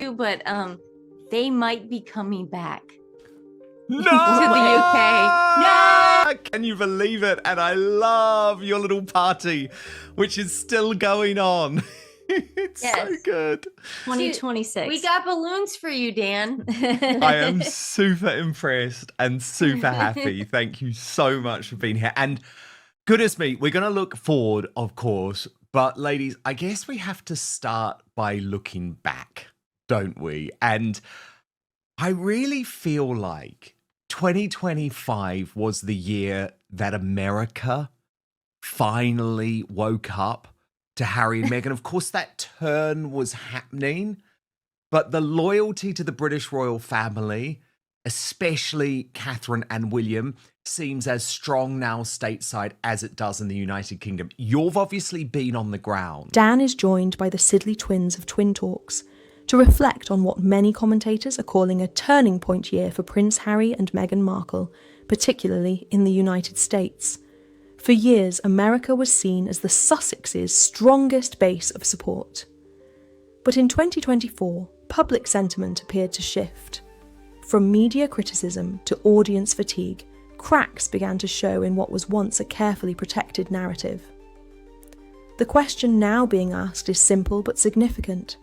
but they might be coming back No! to the UK. No! Can you believe it? And I love your little party, which is still going on. It's so good. 2026. We got balloons for you, Dan. I am super impressed and super happy. Thank you so much for being here. And goodness me, we're going to look forward, of course. But ladies, I guess we have to start by looking back, don't we? And I really feel like 2025 was the year that America finally woke up to Harry and Meghan. Of course, that turn was happening, but the loyalty to the British royal family, especially Catherine and William, seems as strong now stateside as it does in the United Kingdom. You've obviously been on the ground. Dan is joined by the Sidley Twins of Twin Talks to reflect on what many commentators are calling a turning point year for Prince Harry and Meghan Markle, particularly in the United States. For years, America was seen as the Sussexes' strongest base of support. But in 2024, public sentiment appeared to shift. From media criticism to audience fatigue, cracks began to show in what was once a carefully protected narrative. The question now being asked is simple but significant.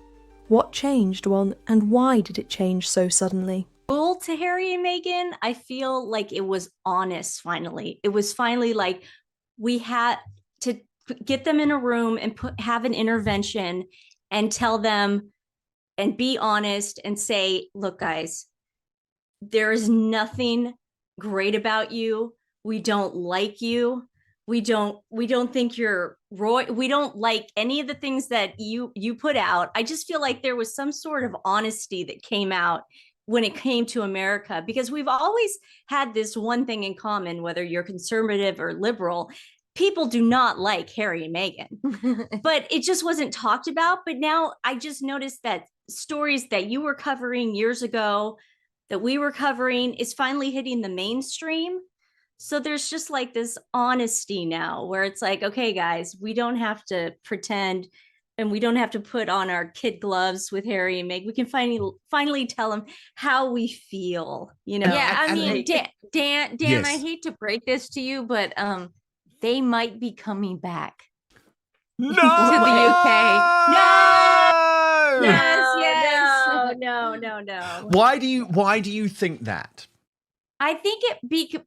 What changed, and why did it change so suddenly? To Harry and Meghan, I feel like it was honest finally. It was finally like we had to get them in a room and have an intervention and tell them and be honest and say, look, guys, there is nothing great about you. We don't like you. We don't think you're Roy. We don't like any of the things that you put out. I just feel like there was some sort of honesty that came out when it came to America, because we've always had this one thing in common, whether you're conservative or liberal, people do not like Harry and Meghan, but it just wasn't talked about. But now I just noticed that stories that you were covering years ago, that we were covering, is finally hitting the mainstream. So there's just like this honesty now where it's like, okay, guys, we don't have to pretend and we don't have to put on our kid gloves with Harry and Meg. We can finally tell them how we feel, you know? Yeah, I mean, Dan, Yes. I hate to break this to you, but they might be coming back No! to the UK. No! Yes, No. Why do you think that? I think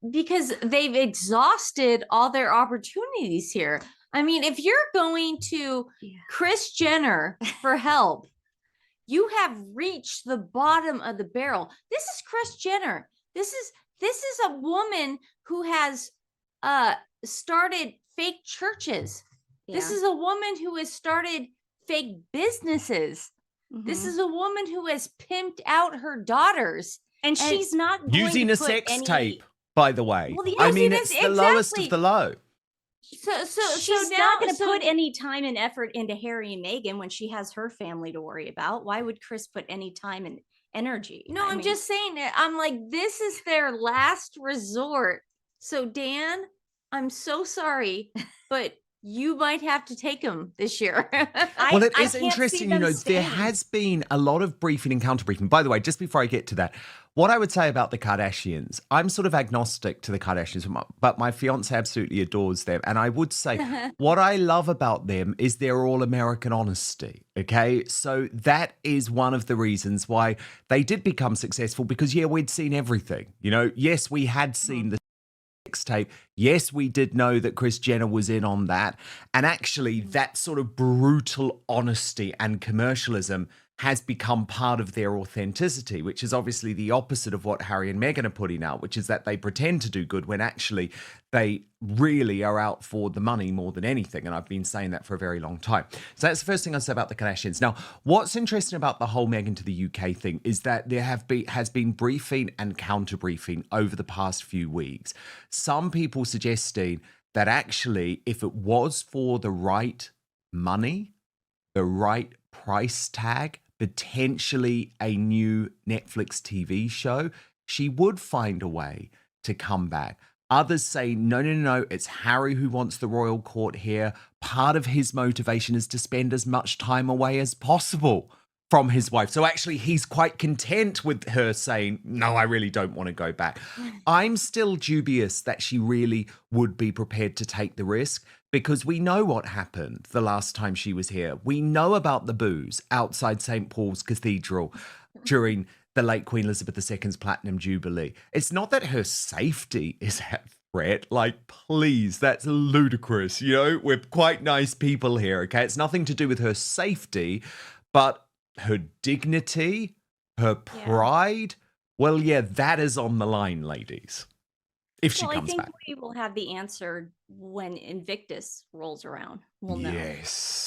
because they've exhausted all their opportunities here. I mean, if you're going to Kris Jenner for help, you have reached the bottom of the barrel. This is Kris Jenner. This is a woman who has started fake churches. Yeah. This is a woman who has started fake businesses. Mm-hmm. This is a woman who has pimped out her daughters. And she's not going using to a sex tape, by the way. Well, I mean, it's the lowest of the low. So she's not going to put any time and effort into Harry and Meghan when she has her family to worry about. Why would Kris put any time and energy? No, I'm just saying that. I'm like, this is their last resort. So Dan, I'm so sorry, but you might have to take them this year. Well, it is interesting, you know, there has been a lot of briefing and counter briefing. By the way, just before I get to that, what I would say about the Kardashians, I'm sort of agnostic to the Kardashians, but my fiance absolutely adores them. And I would say what I love about them is their all American honesty. Okay. So that is one of the reasons why they did become successful, because, yeah, we'd seen everything. You know, yes, we had seen the tape. Yes, we did know that Kris Jenner was in on that. And actually, that sort of brutal honesty and commercialism has become part of their authenticity, which is obviously the opposite of what Harry and Meghan are putting out, which is that they pretend to do good when actually they really are out for the money more than anything. And I've been saying that for a very long time. So that's the first thing I say about the Kardashians. Now, what's interesting about the whole Meghan to the UK thing is that there has been briefing and counter briefing over the past few weeks. Some people suggesting that actually, if it was for the right money, the right price tag, potentially a new Netflix TV show, she would find a way to come back. Others say, no, it's Harry who wants the royal court here. Part of his motivation is to spend as much time away as possible from his wife. So actually, he's quite content with her saying, no, I really don't want to go back. I'm still dubious that she really would be prepared to take the risk, because we know what happened the last time she was here. We know about the booze outside St. Paul's Cathedral during the late Queen Elizabeth II's Platinum Jubilee. It's not that her safety is at threat. Like, please, that's ludicrous. You know, we're quite nice people here, okay? It's nothing to do with her safety, but her dignity, her pride. Well, yeah, that is on the line, ladies. If she comes back. I think we will have the answer when Invictus rolls around. We'll know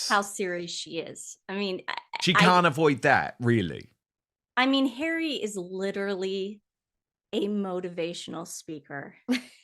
how serious she is. I mean, she can't avoid that, really. I mean, Harry is literally a motivational speaker.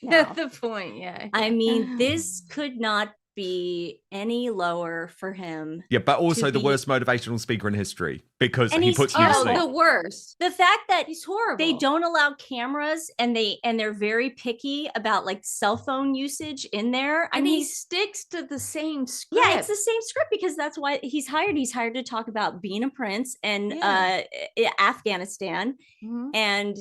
At the point, yeah. I mean, this could not be any lower for him. Yeah, but also the worst motivational speaker in history, because he puts you to sleep. The worst. The fact that he's horrible. They don't allow cameras, and they're very picky about like cell phone usage in there. And he sticks to the same script. Yeah, it's the same script, because that's why he's hired. He's hired to talk about being a prince and Afghanistan and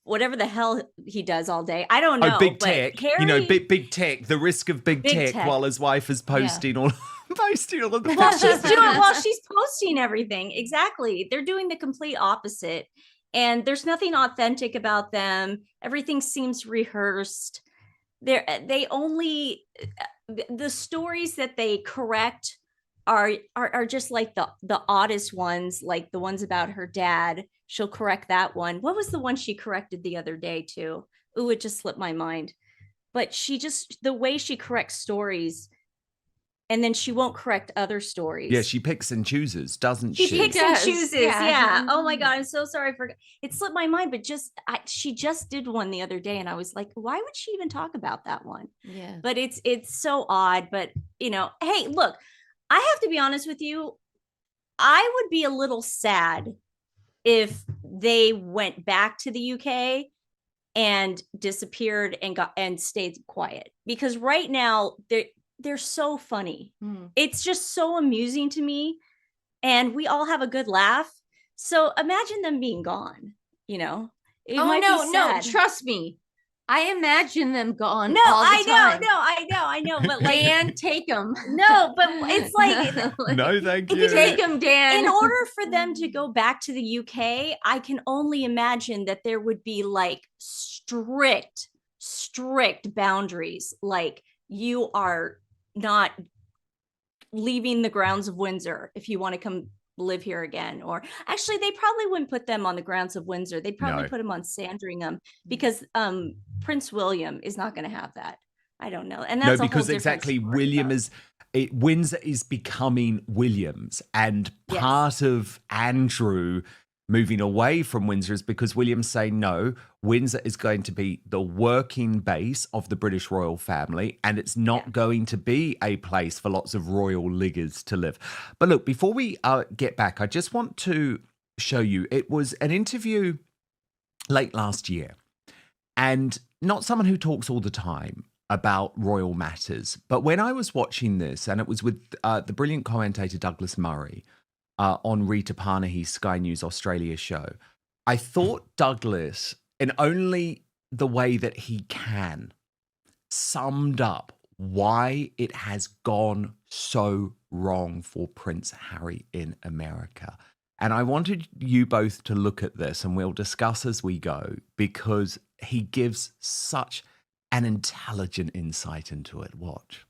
whatever the hell he does all day. I don't know. Oh, big tech. Harry, you know, big tech. The risk of big tech while his wife is posting all posting all of the while she's posting everything. Exactly. They're doing the complete opposite. And there's nothing authentic about them. Everything seems rehearsed. The stories that they correct are just like the oddest ones, like the ones about her dad. She'll correct that one. What was the one she corrected the other day too? Ooh, it just slipped my mind. But the way she corrects stories, and then she won't correct other stories. Yeah, she picks and chooses, doesn't she? She picks and chooses. Yeah. Oh my God, I'm so sorry for it slipped my mind. But she just did one the other day, and I was like, why would she even talk about that one? Yeah. But it's so odd. But you know, hey, look, I have to be honest with you. I would be a little sad if they went back to the UK and disappeared and stayed quiet, because right now they're so funny. It's just so amusing to me, and we all have a good laugh. So imagine them being gone, you know. No, trust me. I imagine them gone. No, all the time. I know. But like, Dan, take them. No, but it's like, no, thank you. Take them, Dan. In order for them to go back to the UK, I can only imagine that there would be like strict boundaries. Like, you are not leaving the grounds of Windsor if you want to come live here again. Or actually, they probably wouldn't put them on the grounds of Windsor. They'd probably put them on Sandringham, because Prince William is not going to have that. I don't know. And that's because exactly Windsor is becoming Williams, and part of Andrew moving away from Windsor is because William's saying, no, Windsor is going to be the working base of the British royal family, and it's not going to be a place for lots of royal liggers to live. But look, before we get back, I just want to show you, it was an interview late last year, and not someone who talks all the time about royal matters, but when I was watching this, and it was with the brilliant commentator Douglas Murray, on Rita Panahi's Sky News Australia show, I thought Douglas, in only the way that he can, summed up why it has gone so wrong for Prince Harry in America. And I wanted you both to look at this, and we'll discuss as we go, because he gives such an intelligent insight into it. Watch.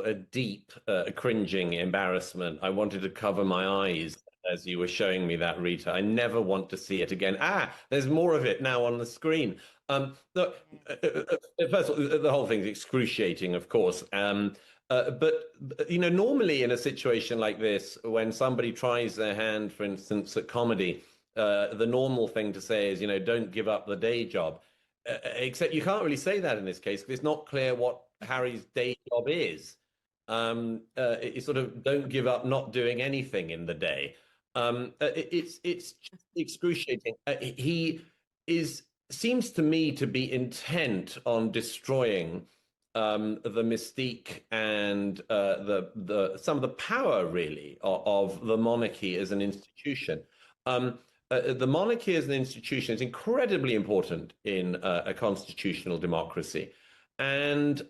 A deep, cringing embarrassment. I wanted to cover my eyes as you were showing me that, Rita. I never want to see it again. There's more of it now on the screen. Look, first of all, the whole thing's excruciating, of course. But you know, normally in a situation like this, when somebody tries their hand, for instance, at comedy, the normal thing to say is, you know, don't give up the day job. Except you can't really say that in this case, because it's not clear what Harry's day job is. It's sort of don't give up not doing anything in the day. It's just excruciating. He seems to me to be intent on destroying the mystique and some of the power, really, of the monarchy as an institution. The monarchy as an institution is incredibly important in a constitutional democracy. And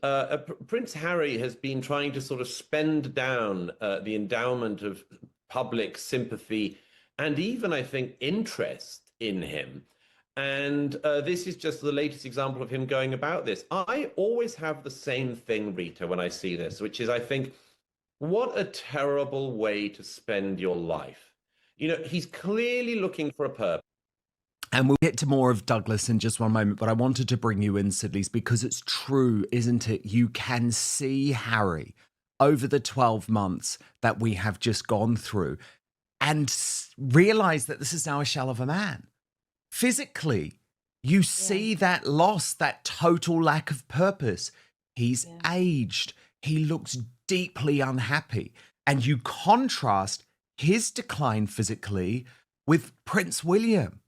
Prince Harry has been trying to sort of spend down the endowment of public sympathy and even, I think, interest in him. And this is just the latest example of him going about this. I always have the same thing, Rita, when I see this, which is I think, what a terrible way to spend your life. You know, he's clearly looking for a purpose. And we'll get to more of Douglas in just one moment, but I wanted to bring you in, Sidley's, because it's true, isn't it? You can see Harry over the 12 months that we have just gone through and realize that this is now a shell of a man. Physically, you see that loss, that total lack of purpose. He's aged. He looks deeply unhappy. And you contrast his decline physically with Prince William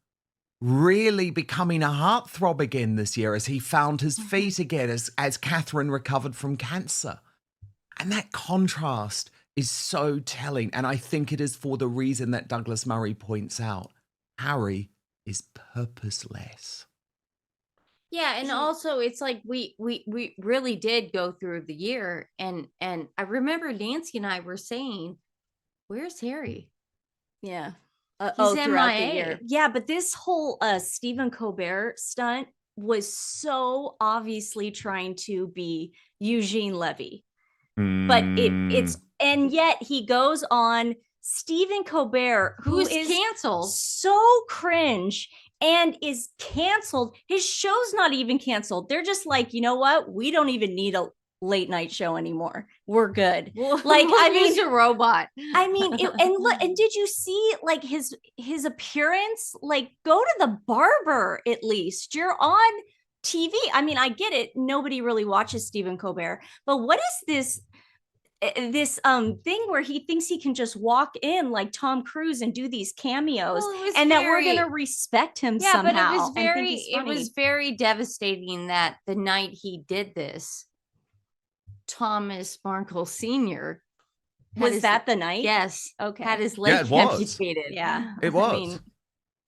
really becoming a heartthrob again this year as he found his feet again as Catherine recovered from cancer. And that contrast is so telling. And I think it is for the reason that Douglas Murray points out. Harry is purposeless. Yeah, and also it's like we really did go through the year, and I remember Nancy and I were saying, "Where's Harry?" Yeah. He's throughout the MIA. year. Yeah, but this whole Stephen Colbert stunt was so obviously trying to be Eugene Levy. But it's and yet he goes on Stephen Colbert, who is canceled, so cringe and is canceled. His show's not even canceled. They're just like, you know what? We don't even need a late night show anymore. We're good. Like, I mean, he's a robot. I mean, and look, and did you see like his appearance? Like, go to the barber at least. You're on TV. I mean, I get it. Nobody really watches Stephen Colbert, but what is this thing where he thinks he can just walk in like Tom Cruise and do these cameos, and that we're gonna respect him somehow? But it was very devastating that the night he did this, Thomas Markle Sr. Was that the night? Yes. Okay. Had his leg amputated. Yeah. It was. I mean,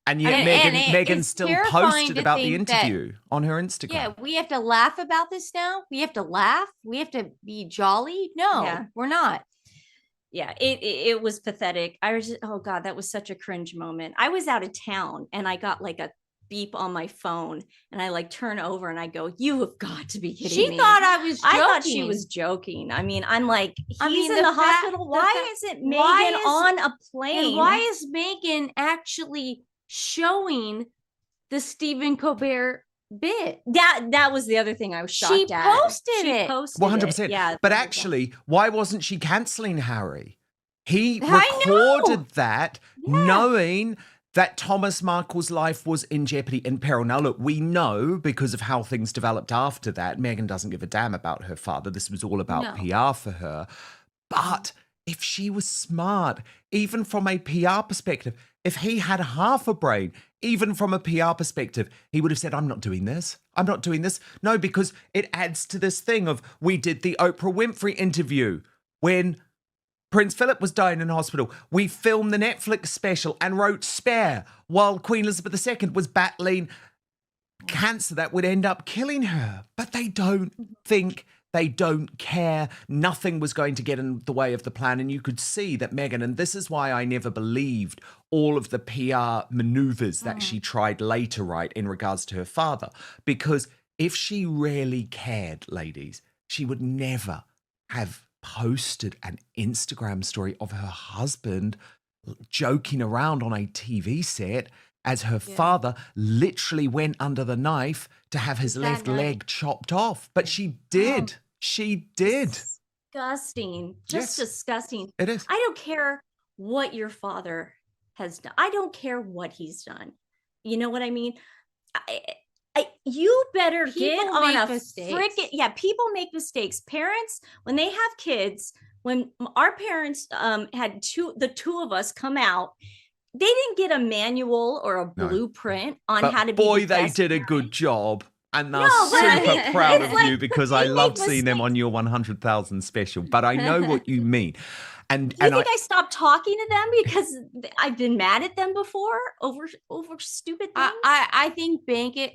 and yet Meghan still posted about the interview on her Instagram. Yeah, we have to laugh about this now. We have to laugh. We have to be jolly. No, we're not. Yeah, it was pathetic. I was just, oh God, that was such a cringe moment. I was out of town and I got like a beep on my phone and I like turn over and I go, "You have got to be kidding me." She thought I was joking. I thought she was joking. I mean, I'm like, he's in the hospital. Why isn't Meghan on a plane? And why is Meghan actually showing the Stephen Colbert bit? That was the other thing I was shocked at. She posted 100%. Yeah. But actually, why wasn't she canceling Harry? He recorded that knowing that Thomas Markle's life was in jeopardy, in peril. Now, look, we know because of how things developed after that, Meghan doesn't give a damn about her father. This was all about PR for her. But if she was smart, even from a PR perspective, if he had half a brain, even from a PR perspective, he would have said, I'm not doing this. I'm not doing this. No, because it adds to this thing of, we did the Oprah Winfrey interview when Prince Philip was dying in hospital. We filmed the Netflix special and wrote Spare while Queen Elizabeth II was battling cancer that would end up killing her. But they don't think, they don't care. Nothing was going to get in the way of the plan. And you could see that Meghan, and this is why I never believed all of the PR maneuvers that she tried later, right, in regards to her father. Because if she really cared, ladies, she would never have posted an Instagram story of her husband joking around on a TV set as her father literally went under the knife to have his left leg chopped off. But she did. She did. Disgusting. Just disgusting. It is. I don't care what your father has done. I don't care what he's done. You know what I mean? You better get on a freaking people make mistakes. Parents, when they have kids, when our parents had the two of us come out, they didn't get a manual or a blueprint on how to be. Boy, they did a good job. And they're No, but super proud of it's like you because they I make loved seeing them mistakes. on your 100,000 special. But I know what you mean. And You think I stopped talking to them because I've been mad at them before over stupid things? I think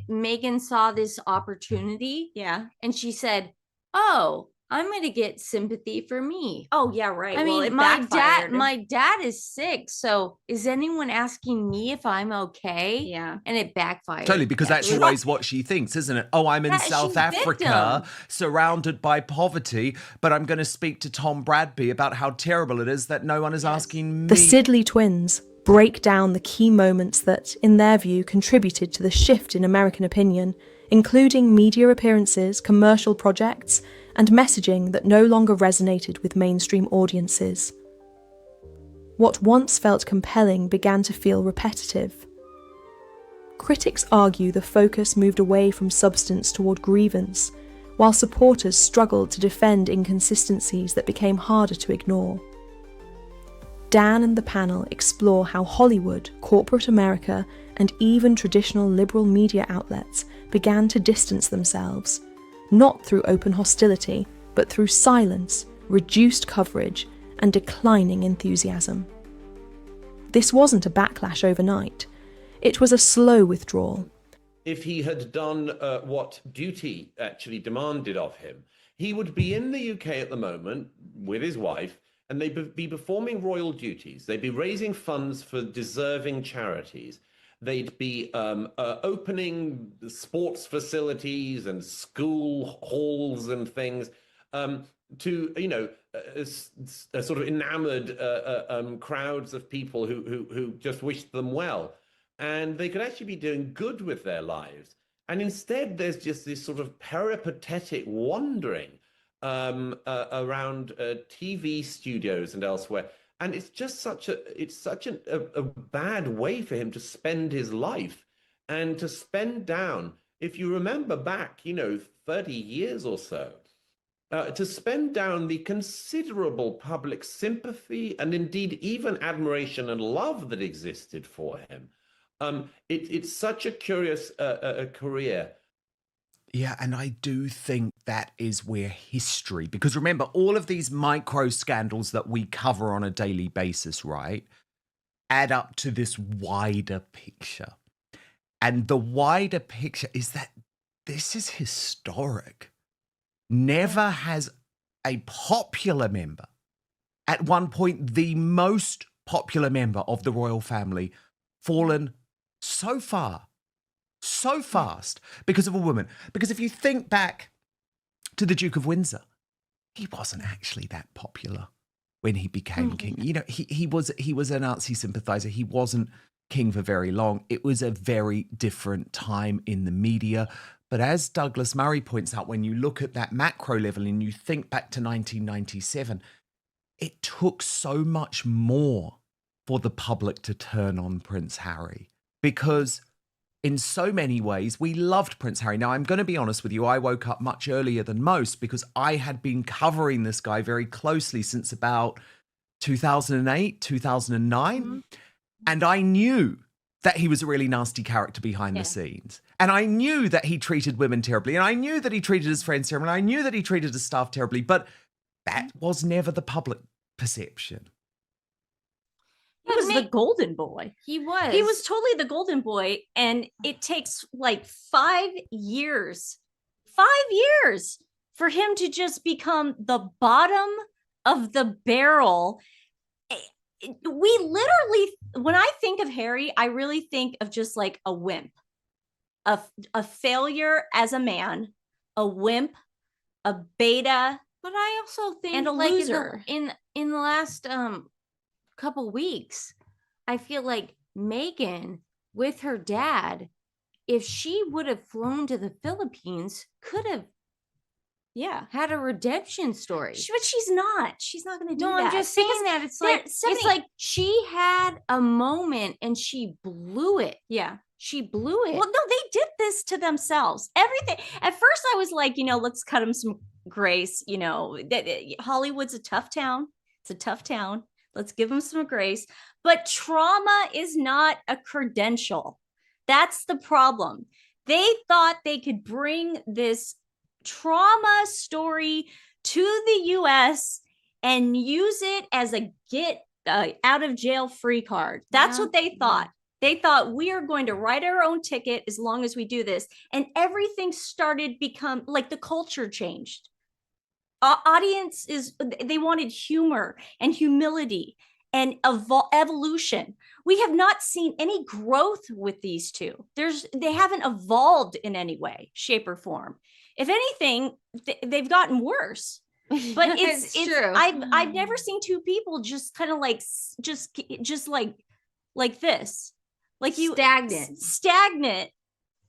Megan saw this opportunity. Yeah. And she said, "Oh, I'm going to get sympathy for me." Oh yeah, right. I Well, mean, it my backfired. dad is sick. So is anyone asking me if I'm okay? Yeah. And it backfired. totally, because that's It was- always what she thinks, isn't it? Oh, I'm in Yeah, South she's Africa, victim. surrounded by poverty, but I'm going to speak to Tom Bradby about how terrible it is that no one is asking me. The Sidley Twins break down the key moments that, in their view, contributed to the shift in American opinion, including media appearances, commercial projects, and messaging that no longer resonated with mainstream audiences. What once felt compelling began to feel repetitive. Critics argue the focus moved away from substance toward grievance, while supporters struggled to defend inconsistencies that became harder to ignore. Dan and the panel explore how Hollywood, corporate America, and even traditional liberal media outlets began to distance themselves, not through open hostility, but through silence, reduced coverage, and declining enthusiasm. This wasn't a backlash overnight. It was a slow withdrawal. If he had done what duty actually demanded of him, he would be in the UK at the moment with his wife, and they'd be performing royal duties. They'd be raising funds for deserving charities. They'd be opening sports facilities and school halls and things to, you know, sort of enamored crowds of people who just wished them well. And they could actually be doing good with their lives. And instead, there's just this sort of peripatetic wandering around TV studios and elsewhere. And it's just such a bad way for him to spend his life and to spend down. If you remember back, 30 years or so, to spend down the considerable public sympathy and indeed even admiration and love that existed for him. It's such a curious career. Yeah, and I do think that is where history, because remember, all of these micro scandals that we cover on a daily basis, right, add up to this wider picture. And the wider picture is that this is historic. Never has a popular member, at one point the most popular member of the royal family, fallen so far, so fast because of a woman. Because if you think back to the Duke of Windsor, he wasn't actually that popular when he became king. You know, he was a Nazi sympathizer. He wasn't king for very long. It was a very different time in the media. But as Douglas Murray points out, when you look at that macro level and you think back to 1997, it took so much more for the public to turn on Prince Harry, because in so many ways, we loved Prince Harry. Now, I'm going to be honest with you, I woke up much earlier than most because I had been covering this guy very closely since about 2008, 2009. And I knew that he was a really nasty character behind the scenes. And I knew that he treated women terribly. And I knew that he treated his friends terribly. And I knew that he treated his staff terribly. But that was never the public perception. He was the golden boy. He was. He was totally the golden boy. And it takes like 5 years for him to just become the bottom of the barrel. We literally, when I think of Harry, I really think of just like a wimp, a failure as a man, a wimp, a beta. But I also think, and a like, loser. in the last couple weeks, I feel like Meghan with her dad, if she would have flown to the Philippines, could have had a redemption story. But she's not. She's not going to do that. No, I'm just saying that it's like she had a moment and she blew it. Yeah. She blew it. Well, no, they did this to themselves. Everything. At first, I was like, let's cut them some grace. Hollywood's a tough town. It's a tough town. Let's give them some grace. But trauma is not a credential. That's the problem. They thought they could bring this trauma story to the US and use it as a get out of jail free card. That's what they thought. They thought we are going to write our own ticket as long as we do this. And everything started become like the culture changed. They wanted humor and humility and evolution. We have not seen any growth with these two. They haven't evolved in any way, shape, or form. If anything, they've gotten worse. But it's true. I've never seen two people just kind of like just like this, like you stagnant,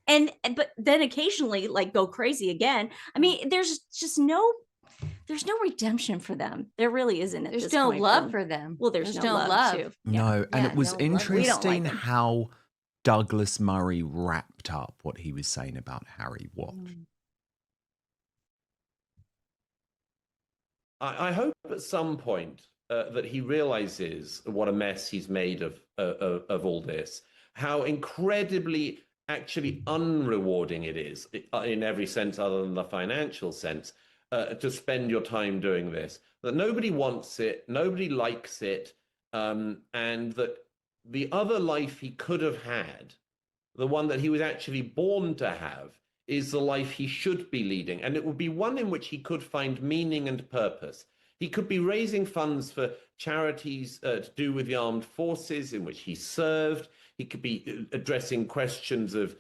and but then occasionally like go crazy again. I mean, there's no redemption for them. There really isn't. There's no love for them. Well, there's no love too. No, and it was interesting how Douglas Murray wrapped up what he was saying about Harry. What? I hope at some point that he realizes what a mess he's made of all this, how incredibly actually unrewarding it is in every sense other than the financial sense. To spend your time doing this, that nobody wants it, nobody likes it, and that the other life he could have had, the one that he was actually born to have, is the life he should be leading. And it would be one in which he could find meaning and purpose. He could be raising funds for charities to do with the armed forces in which he served. He could be addressing questions of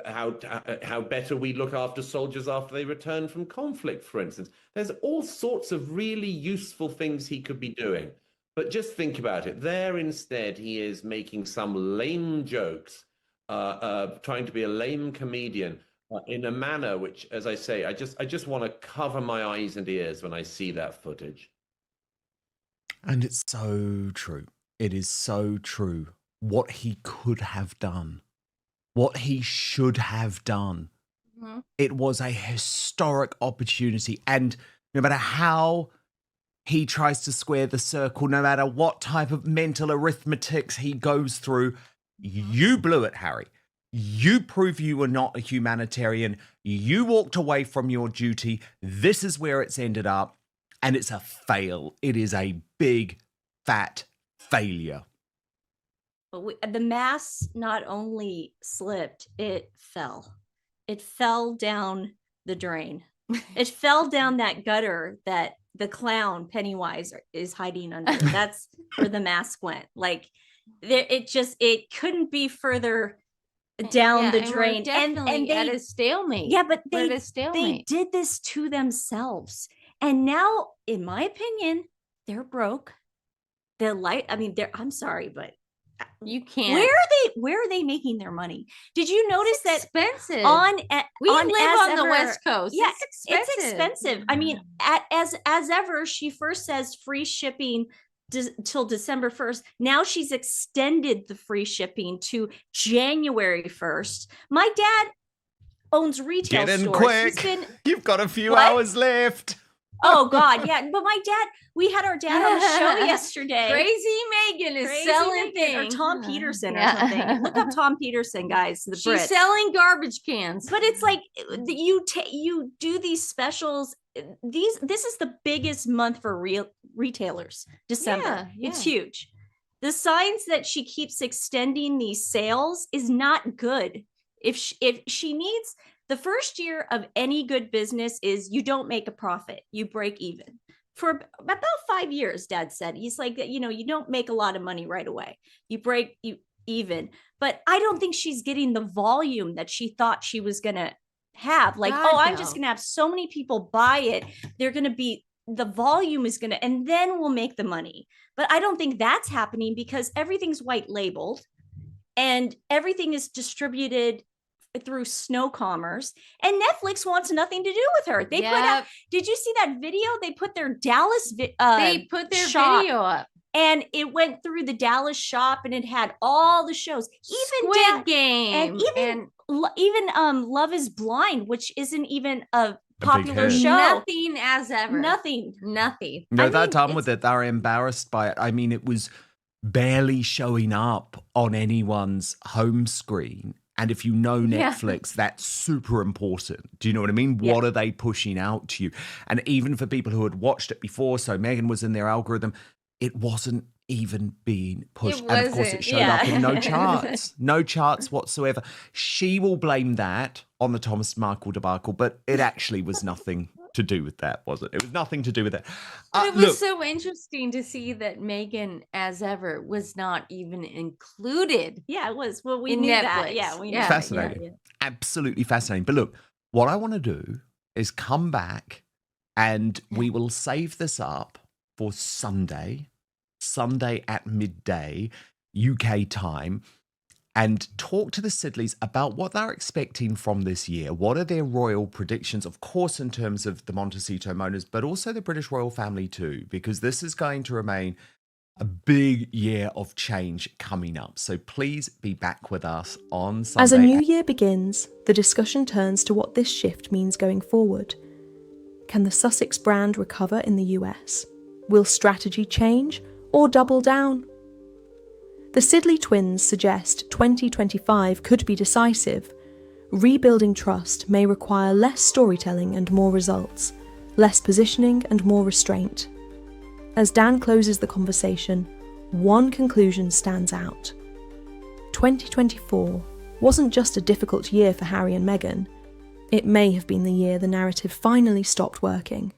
how better we look after soldiers after they return from conflict, for instance. There's all sorts of really useful things he could be doing. But just think about it. There instead, he is making some lame jokes, trying to be a lame comedian in a manner which, as I say, I just want to cover my eyes and ears when I see that footage. And it's so true. It is so true. What he could have done. What he should have done. Mm-hmm. It was a historic opportunity. And no matter how he tries to square the circle, no matter what type of mental arithmetics he goes through, you blew it, Harry. You prove you were not a humanitarian. You walked away from your duty. This is where it's ended up. And it's a fail. It is a big, fat failure. But the mask not only slipped, it fell. It fell down the drain. It fell down that gutter that the clown Pennywise is hiding under. That's where the mask went. Like it couldn't be further down the drain. And they at a stalemate. Yeah, but they did this to themselves. And now, in my opinion, they're broke. I'm sorry, but you can't. Where are they making their money? Did you notice that expensive? We live on the West Coast. Yeah, it's expensive. I mean, as ever, she first says free shipping till December 1st. Now she's extended the free shipping to January 1st. My dad owns retail stores. Get in quick. You've got a few hours left. Oh God, yeah. But we had our dad on the show yesterday. Crazy Meghan is selling things. Or Tom Peterson or something. Look up Tom Peterson, guys. She's selling garbage cans. But it's like you do these specials. This is the biggest month for retailers. December. Yeah. It's huge. The signs that she keeps extending these sales is not good. If she needs. The first year of any good business is you don't make a profit. You break even. For about 5 years, Dad said. He's like, you don't make a lot of money right away. You break even. But I don't think she's getting the volume that she thought she was going to have. Like, I'm just going to have so many people buy it. They're going to be, the volume is going to, and then we'll make the money. But I don't think that's happening because everything's white labeled and everything is distributed through snow commerce, and Netflix wants nothing to do with her. They put out, did you see that video? They put their Dallas they put their video up, and it went through the Dallas shop, and it had all the shows, even Squid Game, and even Love is Blind, which isn't even a popular show. Nothing as ever. Nothing. No, they're done with it. They're embarrassed by it. I mean, it was barely showing up on anyone's home screen. And if you know Yeah. Netflix, that's super important. Do you know what I mean? Yeah. What are they pushing out to you? And even for people who had watched it before, so Meghan was in their algorithm, it wasn't even being pushed. And of course, it wasn't, showed yeah. up in no charts, no charts whatsoever. She will blame that on the Thomas Markle debacle, but it actually was nothing to do with that, was it? It was nothing to do with that. But it was Look, so interesting to see that Meghan, as ever, was not even included. Yeah, it was. Well, we In knew that. Netflix. Yeah, we knew Yeah. that. fascinating. Yeah. Absolutely fascinating. But look, what I want to do is come back and we will save this up for Sunday at midday UK time, and talk to the Sidleys about what they're expecting from this year. What are their royal predictions, of course, in terms of the Montecito Monas, but also the British royal family too, because this is going to remain a big year of change coming up. So please be back with us on Sunday. As a new year begins, the discussion turns to what this shift means going forward. Can the Sussex brand recover in the US? Will strategy change or double down? The Sidley Twins suggest 2025 could be decisive. Rebuilding trust may require less storytelling and more results, less positioning and more restraint. As Dan closes the conversation, one conclusion stands out. 2024 wasn't just a difficult year for Harry and Meghan. It may have been the year the narrative finally stopped working.